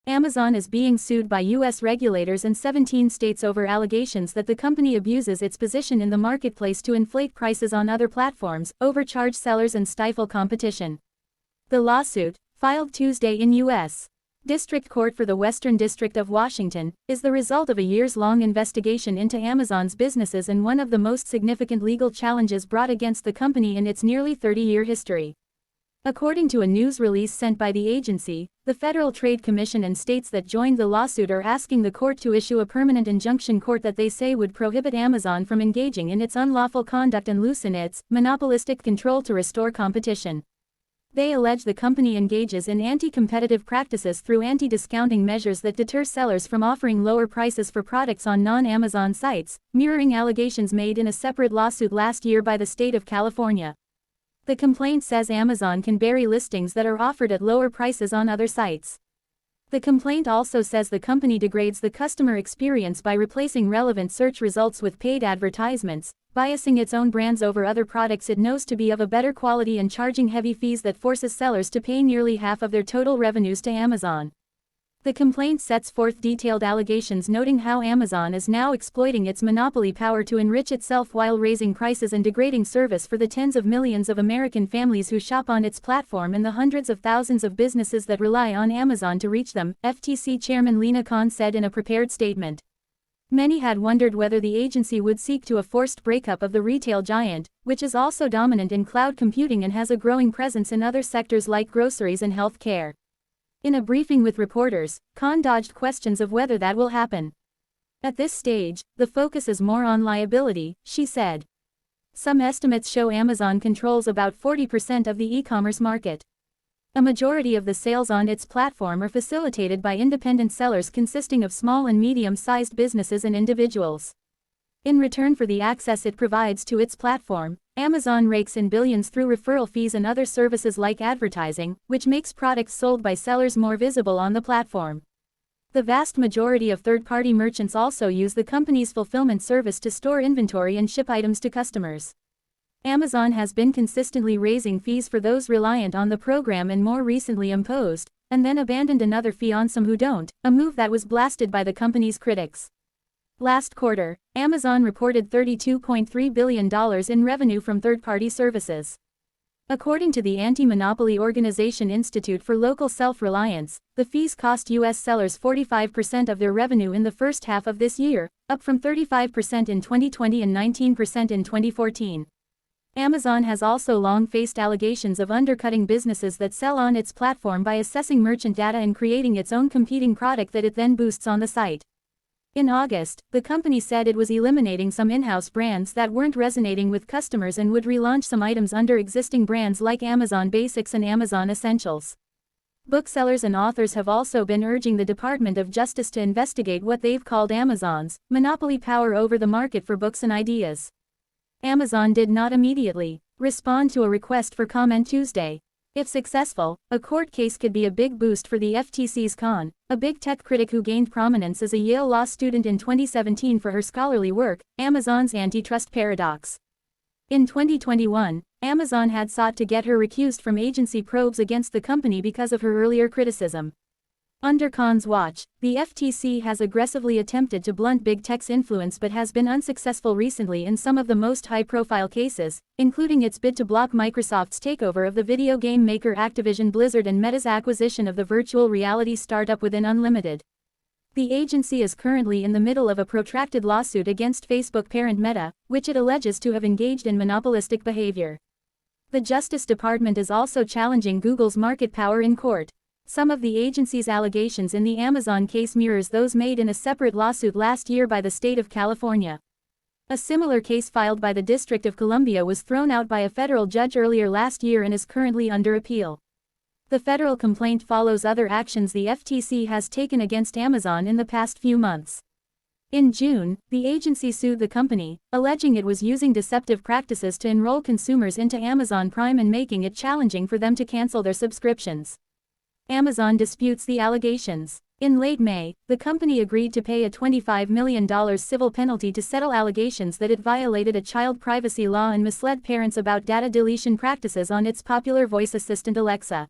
Amazon is being sued by U.S. regulators in 17 states over allegations that the company abuses its position in the marketplace to inflate prices on other platforms, overcharge sellers and stifle competition. The lawsuit, filed Tuesday in U.S. District Court for the Western District of Washington, is the result of a years-long investigation into Amazon's businesses and one of the most significant legal challenges brought against the company in its nearly 30-year history. According to a news release sent by the agency, the Federal Trade Commission and states that joined the lawsuit are asking the court to issue a permanent injunction court that they say would prohibit Amazon from engaging in its unlawful conduct and loosen its monopolistic control to restore competition. They allege the company engages in anti-competitive practices through anti-discounting measures that deter sellers from offering lower prices for products on non-Amazon sites, mirroring allegations made in a separate lawsuit last year by the state of California. The complaint says Amazon can bury listings that are offered at lower prices on other sites. The complaint also says the company degrades the customer experience by replacing relevant search results with paid advertisements, biasing its own brands over other products it knows to be of a better quality and charging heavy fees that forces sellers to pay nearly half of their total revenues to Amazon. The complaint sets forth detailed allegations noting how Amazon is now exploiting its monopoly power to enrich itself while raising prices and degrading service for the tens of millions of American families who shop on its platform and the hundreds of thousands of businesses that rely on Amazon to reach them, FTC Chairman Lina Khan said in a prepared statement. Many had wondered whether the agency would seek to a forced breakup of the retail giant, which is also dominant in cloud computing and has a growing presence in other sectors like groceries and health care. In a briefing with reporters, Khan dodged questions of whether that will happen. At this stage, the focus is more on liability, she said. Some estimates show Amazon controls about 40% of the e-commerce market. A majority of the sales on its platform are facilitated by independent sellers consisting of small and medium-sized businesses and individuals. In return for the access it provides to its platform, Amazon rakes in billions through referral fees and other services like advertising, which makes products sold by sellers more visible on the platform. The vast majority of third-party merchants also use the company's fulfillment service to store inventory and ship items to customers. Amazon has been consistently raising fees for those reliant on the program and more recently imposed, and then abandoned another fee on some who don't, a move that was blasted by the company's critics. Last quarter, Amazon reported $32.3 billion in revenue from third-party services. According to the anti-monopoly organization Institute for Local Self-Reliance, the fees cost U.S. sellers 45% of their revenue in the first half of this year, up from 35% in 2020 and 19% in 2014. Amazon has also long faced allegations of undercutting businesses that sell on its platform by assessing merchant data and creating its own competing product that it then boosts on the site. In August, the company said it was eliminating some in-house brands that weren't resonating with customers and would relaunch some items under existing brands like Amazon Basics and Amazon Essentials. Booksellers and authors have also been urging the Department of Justice to investigate what they've called Amazon's monopoly power over the market for books and ideas. Amazon did not immediately respond to a request for comment Tuesday. If successful, a court case could be a big boost for the FTC's Khan, a big tech critic who gained prominence as a Yale law student in 2017 for her scholarly work, Amazon's Antitrust Paradox. In 2021, Amazon had sought to get her recused from agency probes against the company because of her earlier criticism. Under Khan's watch, the FTC has aggressively attempted to blunt big tech's influence but has been unsuccessful recently in some of the most high-profile cases, including its bid to block Microsoft's takeover of the video game maker Activision Blizzard and Meta's acquisition of the virtual reality startup Within Unlimited. The agency is currently in the middle of a protracted lawsuit against Facebook parent Meta, which it alleges to have engaged in monopolistic behavior. The Justice Department is also challenging Google's market power in court. Some of the agency's allegations in the Amazon case mirrors those made in a separate lawsuit last year by the state of California. A similar case filed by the District of Columbia was thrown out by a federal judge earlier last year and is currently under appeal. The federal complaint follows other actions the FTC has taken against Amazon in the past few months. In June, the agency sued the company, alleging it was using deceptive practices to enroll consumers into Amazon Prime and making it challenging for them to cancel their subscriptions. Amazon disputes the allegations. In late May, the company agreed to pay a $25 million civil penalty to settle allegations that it violated a child privacy law and misled parents about data deletion practices on its popular voice assistant Alexa.